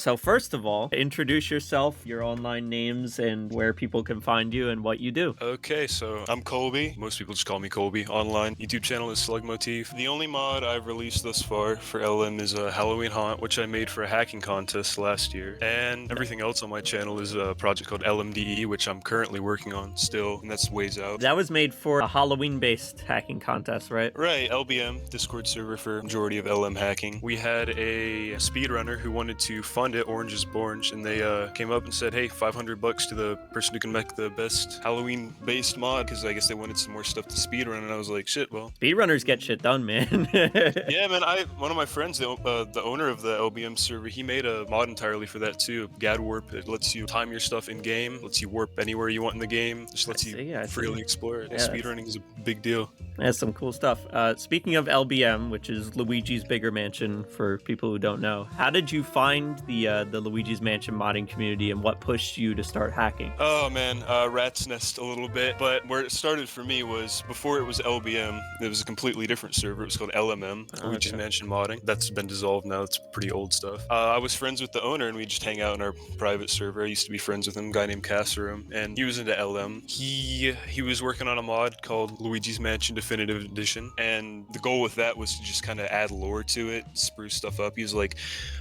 So first of all, introduce yourself, your online names, and where people can find you and what you do. Okay, so I'm Colby. Most people just call me Colby. Online YouTube channel is Slugmotif. The only mod I've released thus far for LM is a Halloween Haunt, which I made for a hacking contest last year. And everything else on my channel is a project called LMDE, which I'm currently working on still, and that's ways out. That was made for a Halloween-based hacking contest, right? Right, LBM, Discord server for majority of LM hacking. We had a speedrunner who wanted to fund it, Orange is Borange, and they came up and said, hey, $500 to the person who can make the best Halloween-based mod, because I guess they wanted some more stuff to speedrun, and I was like, shit, well. Speedrunners get shit done, man. Yeah, man, one of my friends, the owner of the LBM server, he made a mod entirely for that too, GAD Warp. It lets you time your stuff in-game, lets you warp anywhere you want in the game, just lets you freely explore it. Yeah, speedrunning is a big deal. That's some cool stuff. Speaking of LBM, which is Luigi's Bigger Mansion for people who don't know, how did you find the Luigi's Mansion modding community and what pushed you to start hacking? Oh man, rat's nest a little bit, but where it started for me was before it was LBM, it was a completely different server. It was called LMM, Luigi's Mansion Modding. That's been dissolved now. It's pretty old stuff. I was friends with the owner and we just hang out in our private server. I used to be friends with him, a guy named Casserum, and he was into LM. He was working on a mod called Luigi's Mansion Definitive Edition, and the goal with that was to just kind of add lore to it, spruce stuff up. He was like,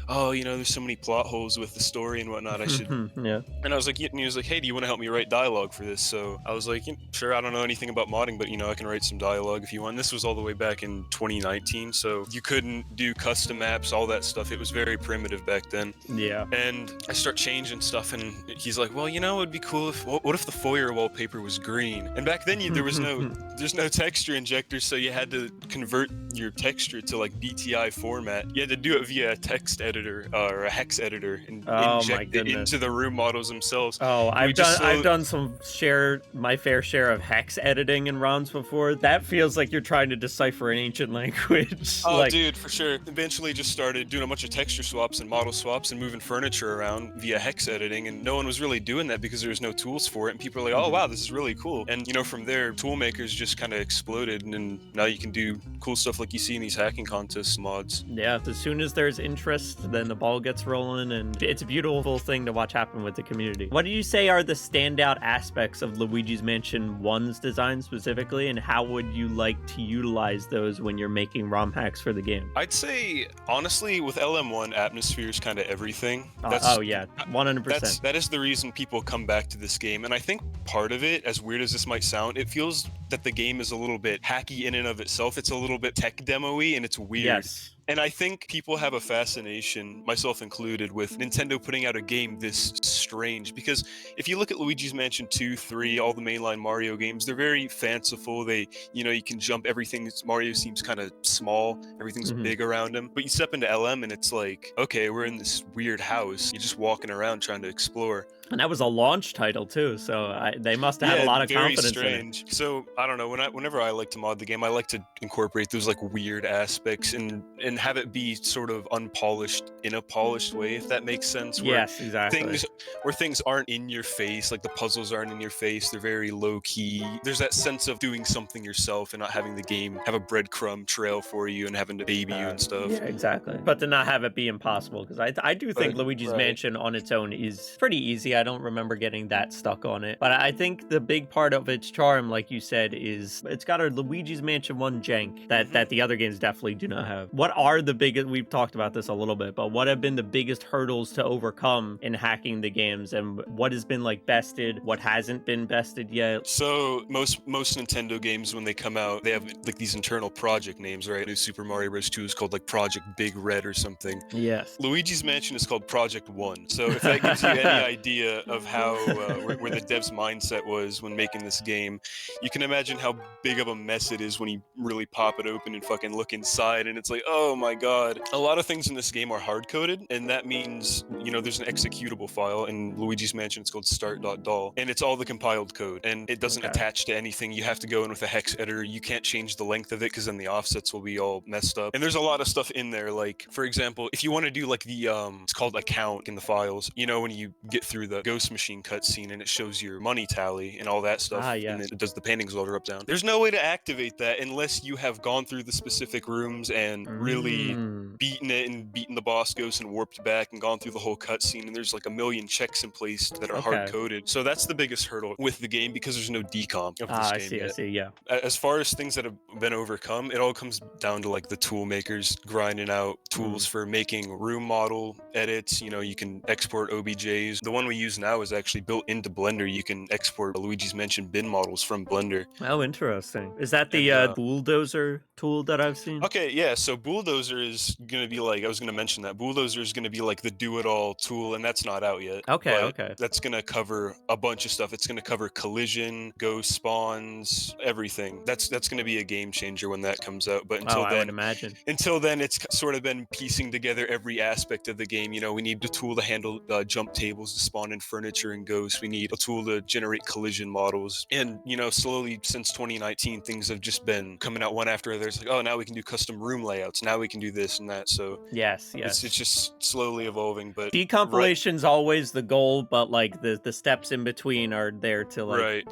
oh, you know, there's so many plot holes with the story and whatnot, I should... Yeah. And I was like, and he was like, hey, do you want to help me write dialogue for this? So I was like, sure, I don't know anything about modding, but, you know, I can write some dialogue if you want. And this was all the way back in 2019, so you couldn't do custom maps, all that stuff. It was very primitive back then. Yeah. And I start changing stuff, and he's like, well, you know, it'd be cool if, what if the foyer wallpaper was green? And back then, there was there's no texture injector, so you had to convert your texture to like BTI format. You had to do it via a text editor or a hex editor and inject it into the room models themselves. Oh, I've done my fair share of hex editing in ROMs before. That feels like you're trying to decipher an ancient language. Oh, dude, for sure. Eventually just started doing a bunch of texture swaps and model swaps and moving furniture around via hex editing, and no one was really doing that because there was no tools for it, and people were like, oh wow, this is really cool. And you know, from there, tool makers just kind of exploded, and now you can do cool stuff like you see in these hacking contests mods. Yeah, as soon as there's interest, then the ball gets rolling, and it's a beautiful thing to watch happen with the community. What do you say are the standout aspects of Luigi's Mansion 1's design specifically, and how would you like to utilize those when you're making ROM hacks for the game? I'd say, honestly, with LM1, atmosphere is kind of everything. Oh yeah, 100%. That is the reason people come back to this game, and I think part of it, as weird as this might sound, it feels that the game is a little bit hacky in and of itself. It's a little bit tech demo-y, and it's weird. Yes. And I think people have a fascination, myself included, with Nintendo putting out a game this strange. Because if you look at Luigi's Mansion 2, 3, all the mainline Mario games, they're very fanciful. You can jump everything. Mario seems kind of small. Everything's big around him. But you step into LM and it's like, okay, we're in this weird house. You're just walking around trying to explore. And that was a launch title too, so they must have had a lot of confidence in it. So I don't know. Whenever I like to mod the game, I like to incorporate those like weird aspects and have it be sort of unpolished in a polished way, if that makes sense. Yes, exactly. Things aren't in your face, like the puzzles aren't in your face. They're very low key. There's that sense of doing something yourself and not having the game have a breadcrumb trail for you and having to baby you and stuff. Yeah, exactly. But to not have it be impossible, because I do think Luigi's Mansion on its own is pretty easy. I don't remember getting that stuck on it. But I think the big part of its charm, like you said, is it's got a Luigi's Mansion 1 jank that the other games definitely do not have. What are the biggest, we've talked about this a little bit, but what have been the biggest hurdles to overcome in hacking the games, and what has been like bested, what hasn't been bested yet? So most Nintendo games, when they come out, they have like these internal project names, right? New Super Mario Bros. 2 is called like Project Big Red or something. Yes. Luigi's Mansion is called Project 1. So if that gives you any idea of how where the dev's mindset was when making this game, you can imagine how big of a mess it is when you really pop it open and fucking look inside, and it's like, oh my god. A lot of things in this game are hard-coded, and that means, you know, there's an executable file, and in Luigi's Mansion, it's called start.doll, and it's all the compiled code, and it doesn't attach to anything. You have to go in with a hex editor. You can't change the length of it because then the offsets will be all messed up. And there's a lot of stuff in there, like, for example, if you want to do like the it's called account in the files, you know, when you get through the ghost machine cutscene and it shows your money tally and all that stuff, and it does the paintings all up down. There's no way to activate that unless you have gone through the specific rooms and really beaten it and beaten the boss ghost and warped back and gone through the whole cutscene, and there's like a million checks in place that are hard-coded. So that's the biggest hurdle with the game, because there's no decomp of this game yet. I see, yeah. As far as things that have been overcome, it all comes down to like the tool makers grinding out tools for making room model edits. You know, you can export OBJs. The one we use now is actually built into Blender. You can export Luigi's Mansion bin models from Blender. Oh, interesting. Is that the bulldozer tool that I've seen? Okay, yeah, so bulldozer is going to be like, I was going to mention that. Bulldozer is going to be like the do-it-all tool, and that's not out yet. Okay. That's going to cover a bunch of stuff. It's going to cover collision, ghost spawns, everything. That's going to be a game changer when that comes out. But until then, I would imagine. Until then, it's sort of been piecing together every aspect of the game. You know, we need a tool to handle jump tables to spawn in furniture and ghosts. We need a tool to generate collision models. And, you know, slowly since 2019, things have just been coming out one after the other. It's like, oh, now we can do custom room layouts. Now we can do this and that. So yes. It's just slowly evolving. But decompilation's always the goal, but like the steps in between are there to like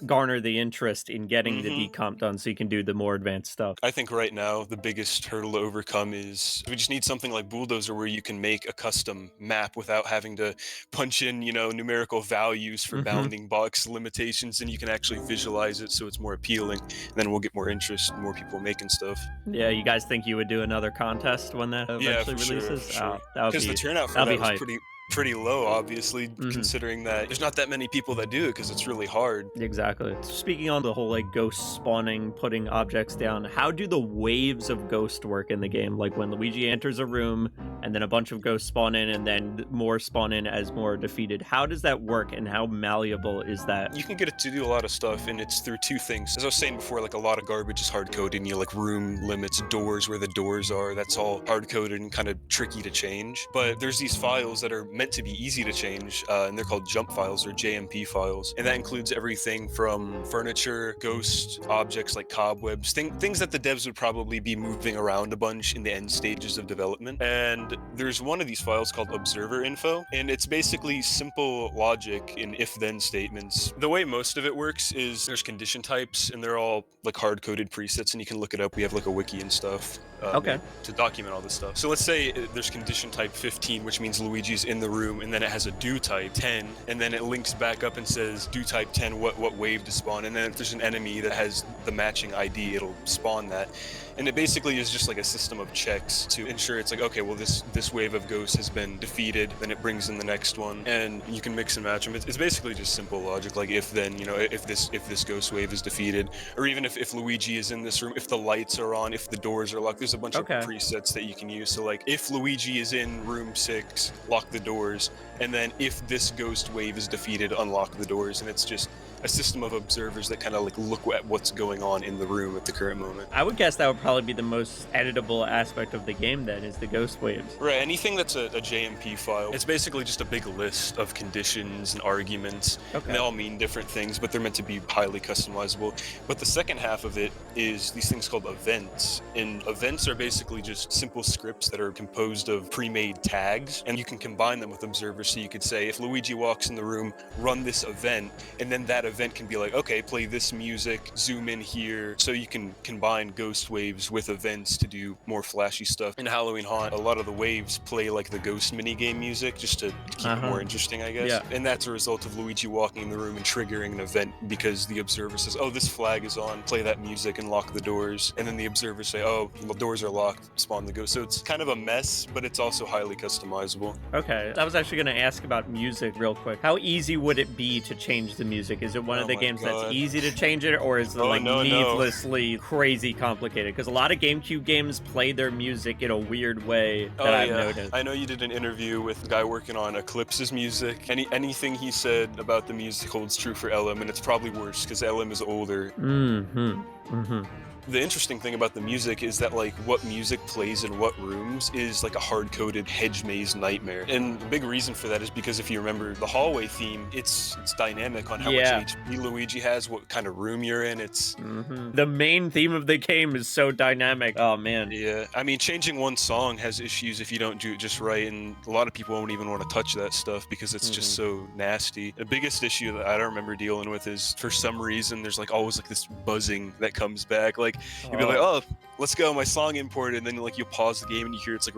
garner the interest in getting the decomp done, so you can do the more advanced stuff. I think right now the biggest hurdle to overcome is we just need something like Bulldozer, where you can make a custom map without having to punch in, you know, numerical values for bounding box limitations, and you can actually visualize it so it's more appealing. And then we'll get more interest and more people making stuff. Yeah, you guys think you would do another contest when that eventually releases? Sure. Because the turnout for that was pretty low, obviously, considering that there's not that many people that do it because it's really hard. Exactly. Speaking on the whole like ghost spawning, putting objects down, how do the waves of ghost work in the game? Like when Luigi enters a room and then a bunch of ghosts spawn in and then more spawn in as more are defeated. How does that work and how malleable is that? You can get it to do a lot of stuff, and it's through two things. As I was saying before, like a lot of garbage is hard-coded, you know, like room limits, doors, where the doors are, that's all hard-coded and kind of tricky to change. But there's these files that are meant to be easy to change, and they're called jump files or JMP files, and that includes everything from furniture, ghost objects like cobwebs, things that the devs would probably be moving around a bunch in the end stages of development. And there's one of these files called observer info, and it's basically simple logic in if-then statements. The way most of it works is there's condition types, and they're all like hard-coded presets, and you can look it up. We have like a wiki and stuff to document all this stuff. So let's say there's condition type 15, which means Luigi's in the room, and then it has a do type 10, and then it links back up and says do type 10 what wave to spawn, and then if there's an enemy that has the matching ID, it'll spawn that. And it basically is just like a system of checks to ensure it's like, okay, well this wave of ghosts has been defeated, then it brings in the next one, and you can mix and match them. It's basically just simple logic, like if then, you know, if this ghost wave is defeated, or even if Luigi is in this room, if the lights are on, if the doors are locked, there's a bunch of presets that you can use. So like if Luigi is in room 6, lock the doors, and then if this ghost wave is defeated, unlock the doors. And it's just a system of observers that kind of like look at what's going on in the room at the current moment. I would guess that would probably be the most editable aspect of the game then, is the ghost waves. Right, anything that's a JMP file, it's basically just a big list of conditions and arguments. And they all mean different things, but they're meant to be highly customizable. But the second half of it is these things called events. And events are basically just simple scripts that are composed of pre-made tags, and you can combine them with observers. So you could say, if Luigi walks in the room, run this event, and then that event can be like, okay, play this music, zoom in here. So you can combine ghost waves with events to do more flashy stuff. In Halloween Haunt, a lot of the waves play like the ghost minigame music just to keep it more interesting, I guess. And that's a result of Luigi walking in the room and triggering an event because the observer says, oh, this flag is on, play that music and lock the doors. And then the observers say, oh, the doors are locked, spawn the ghost. So it's kind of a mess, but it's also highly customizable. Okay, I was actually going to ask about music real quick. How easy would it be to change the music? Is it one of the games that's easy to change it, or is it needlessly crazy complicated? Because a lot of GameCube games play their music in a weird way that I've noticed. I know you did an interview with a guy working on Eclipse's music. Anything he said about the music holds true for LM, and it's probably worse because LM is older. The interesting thing about the music is that like what music plays in what rooms is like a hard-coded hedge maze nightmare. And the big reason for that is because if you remember the hallway theme, it's dynamic on how much HP Luigi has, what kind of room you're in. It's the main theme of the game is so dynamic. Oh man. Yeah, I mean, changing one song has issues if you don't do it just right, and a lot of people won't even want to touch that stuff because it's just so nasty. The biggest issue that I don't remember dealing with is for some reason there's like always like this buzzing that comes back. Like you'll be like, oh, let's go, my song imported, and then like you'll pause the game and you hear it's like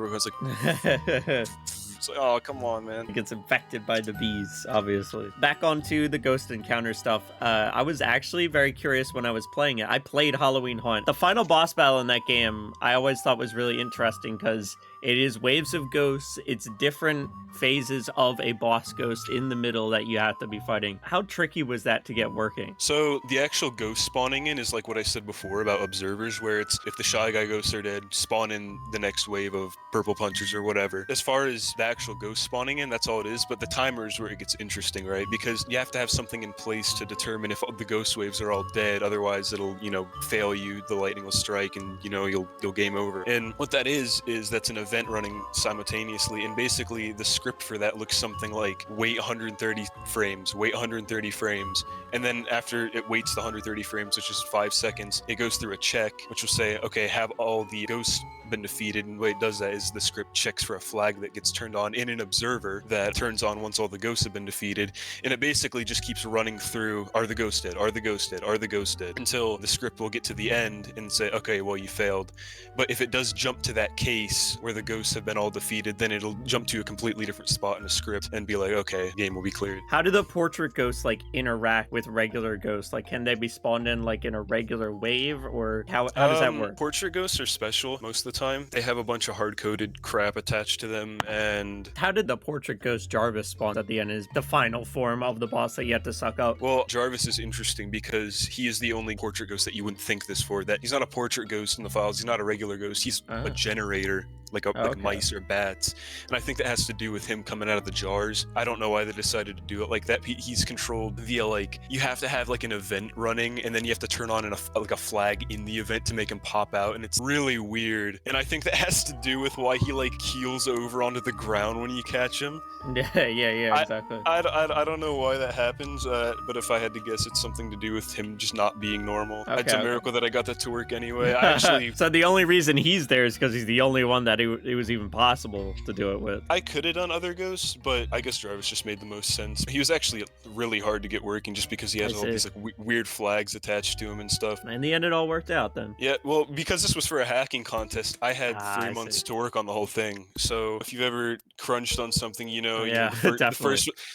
it's like, oh, come on, man. It gets infected by the bees, obviously. Back onto the ghost encounter stuff. I was actually very curious when I was playing it. I played Halloween Haunt. The final boss battle in that game, I always thought was really interesting because it is waves of ghosts. It's different phases of a boss ghost in the middle that you have to be fighting. How tricky was that to get working? So the actual ghost spawning in is like what I said before about observers, where it's if the Shy Guy ghosts are dead, spawn in the next wave of purple punchers or whatever. As far as the actual ghost spawning in, that's all it is. But the timer is where it gets interesting, right? Because you have to have something in place to determine if the ghost waves are all dead. Otherwise, it'll, fail you. The lightning will strike, and you'll game over. And what that is that's an event running simultaneously. And basically, the script for that looks something like wait 130 frames, wait 130 frames, and then after it waits the 130 frames, which is 5 seconds, it goes through a check, which will say, okay, have all the ghosts been defeated? And the way it does that is the script checks for a flag that gets turned on in an observer that turns on once all the ghosts have been defeated, and it basically just keeps running through, are the ghosts dead, are the ghosts dead, are the ghosts dead, until the script will get to the end and say, okay, well, you failed. But if it does jump to that case where the ghosts have been all defeated, then it'll jump to a completely different spot in the script and be like, okay, game will be cleared. How do the portrait ghosts like interact with regular ghosts? Like, can they be spawned in like in a regular wave, or how does that work? Portrait ghosts are special most of the time. They have a bunch of hard-coded crap attached to them. And how did the portrait ghost Jarvis spawn at the end? Is the final form of the boss that you have to suck up? Well, Jarvis is interesting because he is the only portrait ghost that you wouldn't think this for. That he's not a portrait ghost in the files. He's not a regular ghost. He's a generator, like mice or bats. And I think that has to do with him coming out of the jars. I don't know why they decided to do it like that. He's controlled via like, you have to have like an event running, and then you have to turn on a flag in the event to make him pop out, and it's really weird. And I think that has to do with why he like keels over onto the ground when you catch him. Yeah, exactly. I don't know why that happens, but if I had to guess, it's something to do with him just not being normal. It's a miracle that I got that to work anyway. I actually So the only reason he's there is because he's the only one that it was even possible to do it with. I could have done other ghosts, but I guess Jarvis just made the most sense. He was actually really hard to get working just because he has all these like weird flags attached to him and stuff. In the end, it all worked out then. Yeah, well, because this was for a hacking contest, I had 3 months to work on the whole thing. So if you've ever crunched on something, the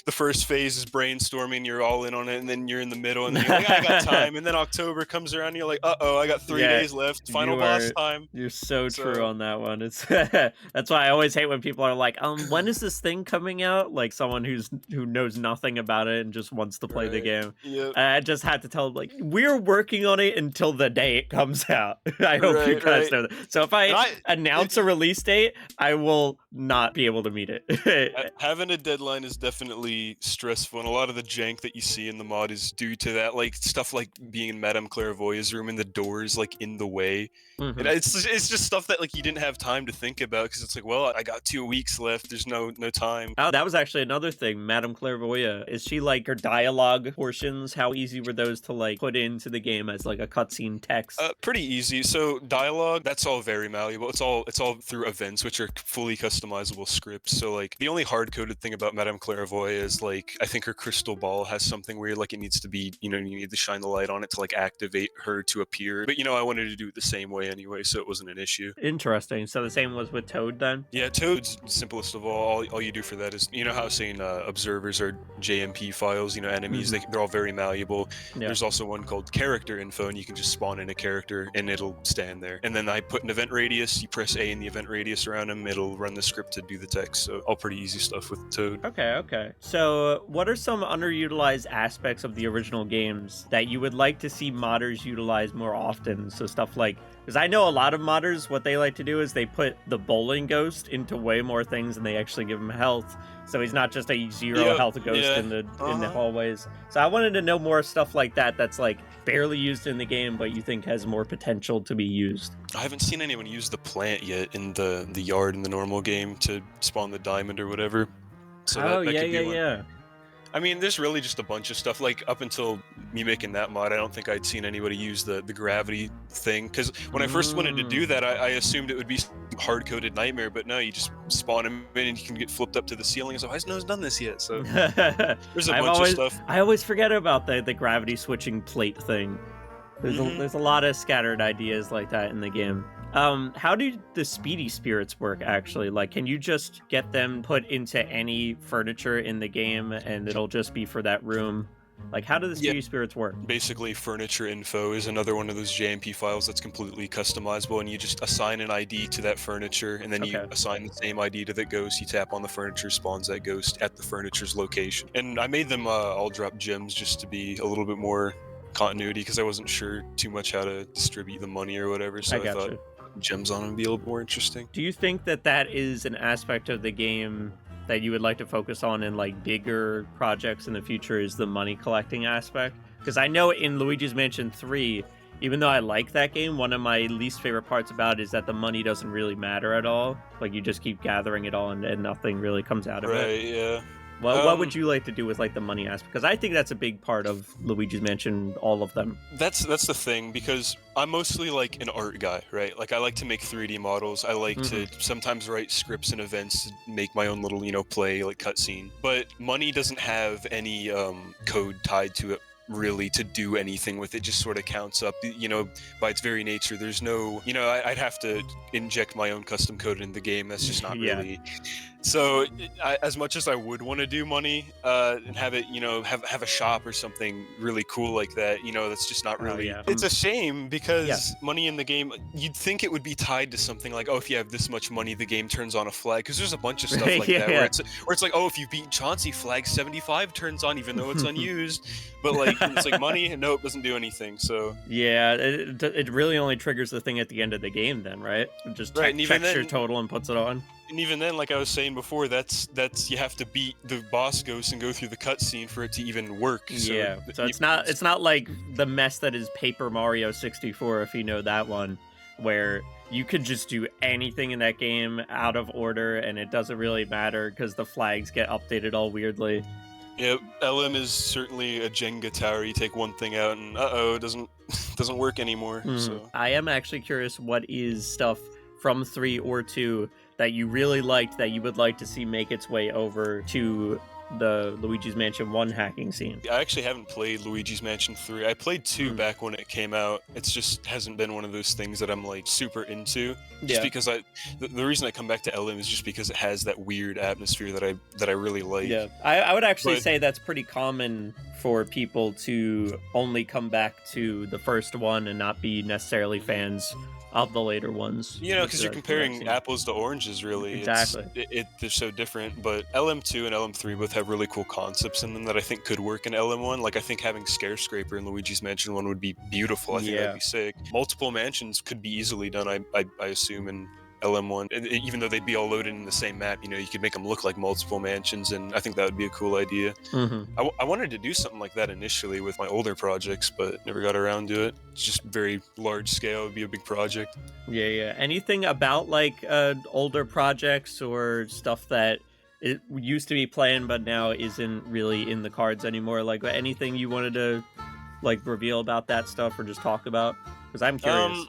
first phase is brainstorming, you're all in on it, and then you're in the middle, and then you're like, I got time, and then October comes around, and you're like, uh-oh, I got 3 days left, final boss time. You're so true on that one. It's that's why I always hate when people are like, when is this thing coming out? Like someone who knows nothing about it and just wants to play the game. Yep. I just had to tell them, like, we're working on it until the day it comes out. I hope you guys know that. So if I announce a release date, I will not be able to meet it. Having a deadline is definitely stressful, and a lot of the jank that you see in the mod is due to that, like stuff like being in Madame Clairvoya's room and the doors like in the way. And it's just stuff that like you didn't have time to think about because it's like, well, I got 2 weeks left. There's no time. Oh, that was actually another thing. Madame Clairvoya, is she like her dialogue portions? How easy were those to like put into the game as like a cutscene text? Pretty easy. So dialogue, that's all very malleable. It's all through events, which are fully customizable scripts. So like the only hard-coded thing about Madame Clairvoya is like I think her crystal ball has something where like it needs to be, you need to shine the light on it to like activate her to appear. But I wanted to do it the same way anyway, so it wasn't an issue. Interesting. So the same was with Toad then? Yeah, Toad's the simplest of all. All you do for that is, how I was saying observers are JMP files, enemies, they're all very malleable. Yeah. There's also one called character info, and you can just spawn in a character and it'll stand there. And then I put an event radius, you press A in the event radius around him, it'll run the script to do the text. So all pretty easy stuff with Toad. Okay. So what are some underutilized aspects of the original games that you would like to see modders utilize more often? So stuff like Because I know a lot of modders, what they like to do is they put the bowling ghost into way more things and they actually give him health. So he's not just a zero health ghost in the hallways. So I wanted to know more stuff like that that's like barely used in the game, but you think has more potential to be used. I haven't seen anyone use the plant yet in the yard in the normal game to spawn the diamond or whatever. So that could be one. I mean, there's really just a bunch of stuff. Like, up until me making that mod, I don't think I'd seen anybody use the gravity thing. Because when I first wanted to do that, I assumed it would be hard-coded nightmare. But no, you just spawn him in and you can get flipped up to the ceiling. So no one's done this yet. So there's a bunch of stuff. I always forget about the gravity switching plate thing. There's a lot of scattered ideas like that in the game. How do the Speedy Spirits work, actually? Like, can you just get them put into any furniture in the game and it'll just be for that room? Like, how do the Speedy Spirits work? Basically, furniture info is another one of those JMP files that's completely customizable, and you just assign an ID to that furniture, and then you assign the same ID to the ghost. You tap on the furniture, spawns that ghost at the furniture's location. And I made them all drop gems just to be a little bit more continuity, because I wasn't sure too much how to distribute the money or whatever, so I thought gems on them would be a little more interesting. Do you think that is an aspect of the game that you would like to focus on in like bigger projects in the future, is the money collecting aspect? Because I know in Luigi's Mansion 3, even though I like that game, one of my least favorite parts about it is that the money doesn't really matter at all. Like, you just keep gathering it all and nothing really comes out of it. Right, yeah. Well, what would you like to do with like the money aspect? Because I think that's a big part of Luigi's Mansion, all of them. That's the thing, because I'm mostly like an art guy, right? Like, I like to make 3D models. I like to sometimes write scripts and events to make my own little, play, like, cutscene. But money doesn't have any code tied to it, really, to do anything with it. Just sort of counts up, by its very nature. There's no, I'd have to inject my own custom code in the game. That's just not really. So as much as I would want to do money and have it, have a shop or something really cool like that, that's just not really. It's a shame, because money in the game, you'd think it would be tied to something like, if you have this much money, the game turns on a flag. Because there's a bunch of stuff like that where it's like, if you beat Chauncey, flag 75 turns on even though it's unused. But like, it's like money, and no, it doesn't do anything. So it really only triggers the thing at the end of the game then, right? It just checks your total and puts it on. And even then, like I was saying before, that's you have to beat the boss ghost and go through the cutscene for it to even work. So so it's not like the mess that is Paper Mario 64, if you know that one, where you could just do anything in that game out of order and it doesn't really matter because the flags get updated all weirdly. Yeah, LM is certainly a Jenga tower. You take one thing out and it doesn't work anymore. So I am actually curious, what is stuff from 3 or 2 that you really liked that you would like to see make its way over to the Luigi's Mansion 1 hacking scene? I actually haven't played Luigi's Mansion 3. I played 2 back when it came out. It's just hasn't been one of those things that I'm like super into. Just because the reason I come back to LM is just because it has that weird atmosphere that I really like. Yeah, I would actually say that's pretty common for people to only come back to the first one and not be necessarily fans of the later ones. Because you're comparing apples to oranges, really. Exactly. They're so different, but LM2 and LM3 both have really cool concepts in them that I think could work in LM1. Like, I think having Scarescraper in Luigi's Mansion 1 would be beautiful. I think that'd be sick. Multiple mansions could be easily done, I assume, in LM1, and even though they'd be all loaded in the same map, you could make them look like multiple mansions, and I think that would be a cool idea. I wanted to do something like that initially with my older projects, but never got around to it. It's just very large scale. It'd be a big project. Anything about like older projects or stuff that it used to be planned but now isn't really in the cards anymore? Like, anything you wanted to like reveal about that stuff or just talk about? Because I'm curious.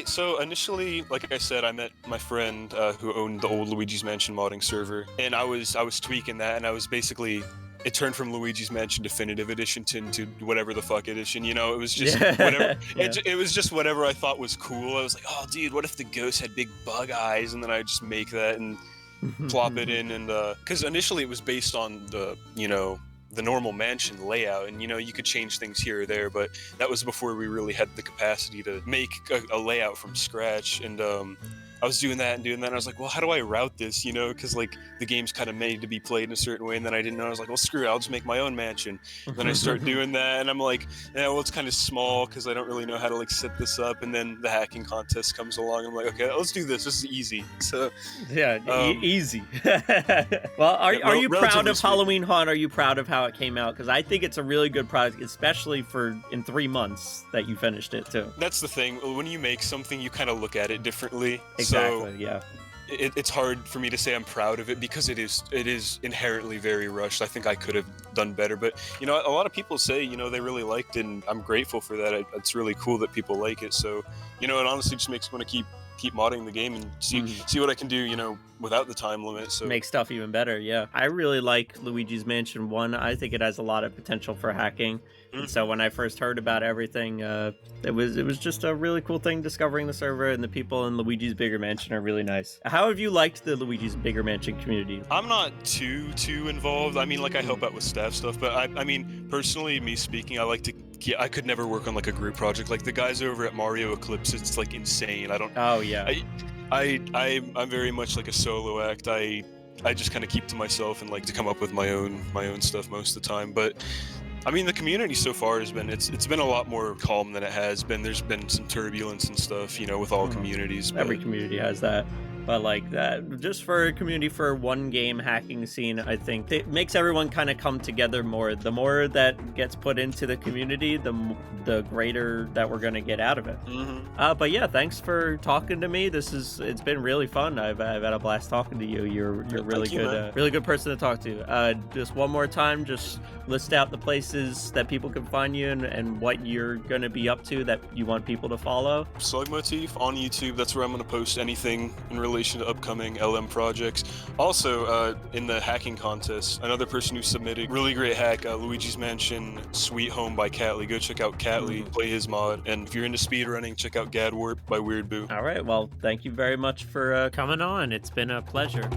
So initially, like I said, I met my friend who owned the old Luigi's Mansion modding server, and I was tweaking that, and I was basically, it turned from Luigi's Mansion Definitive Edition into whatever the fuck edition, it was just whatever. It was just whatever I thought was cool. I was like, oh dude, what if the ghost had big bug eyes? And then I just make that and plop it in, and because initially it was based on the the normal mansion layout, and you could change things here or there, but that was before we really had the capacity to make a layout from scratch. And I was doing that, and I was like, well, how do I route this, you know, because like the game's kind of made to be played in a certain way, and then I didn't know. I was like, well, screw it, I'll just make my own mansion. Then I start doing that, and I'm like, yeah, well, it's kind of small because I don't really know how to like set this up. And then the hacking contest comes along. I'm like, okay, let's do this. This is easy. So yeah, easy. Well, are you proud of Halloween Haunt? Are you proud of how it came out? Because I think it's a really good project, especially for in 3 months that you finished it too. That's the thing. When you make something, you kind of look at it differently. Exactly. So yeah. It's hard for me to say I'm proud of it because it is inherently very rushed. I think I could have done better, but you know, a lot of people say, you know, they really liked it, and I'm grateful for that. It's really cool that people like it. So, you know, it honestly just makes me want to keep modding the game and see what I can do, you know, without the time limit. So make stuff even better. Yeah, I really like Luigi's Mansion 1. I think it has a lot of potential for hacking. And so when I first heard about everything, it was just a really cool thing discovering the server, and the people in Luigi's Bigger Mansion are really nice. How have you liked the Luigi's Bigger Mansion community? I'm not too involved. I mean, like, I help out with staff stuff, but I mean, personally, me speaking, I like to. Yeah, I could never work on like a group project. Like the guys over at Mario Eclipse, it's like insane. I don't. Oh yeah. I'm very much like a solo act. I just kind of keep to myself and like to come up with my own stuff most of the time. But I mean, the community so far has been it's been a lot more calm than it has been. There's been some turbulence and stuff, you know, with all communities. Every community has that. But like that, just for a community for one game hacking scene, I think it makes everyone kind of come together more. The more that gets put into the community, the greater that we're gonna get out of it. But yeah, thanks for talking to me. It's been really fun. I've had a blast talking to you. You're really good, really good person to talk to. Just one more time, just list out the places that people can find you and what you're gonna be up to that you want people to follow. Slugmotif on YouTube. That's where I'm gonna post anything in relation to upcoming LM projects. Also, in the hacking contest, another person who submitted really great hack, Luigi's Mansion Sweet Home by Catley. Go check out Catley, play his mod. And if you're into speedrunning, check out Gadwarp by Weird Boo. All right, well, thank you very much for coming on. It's been a pleasure.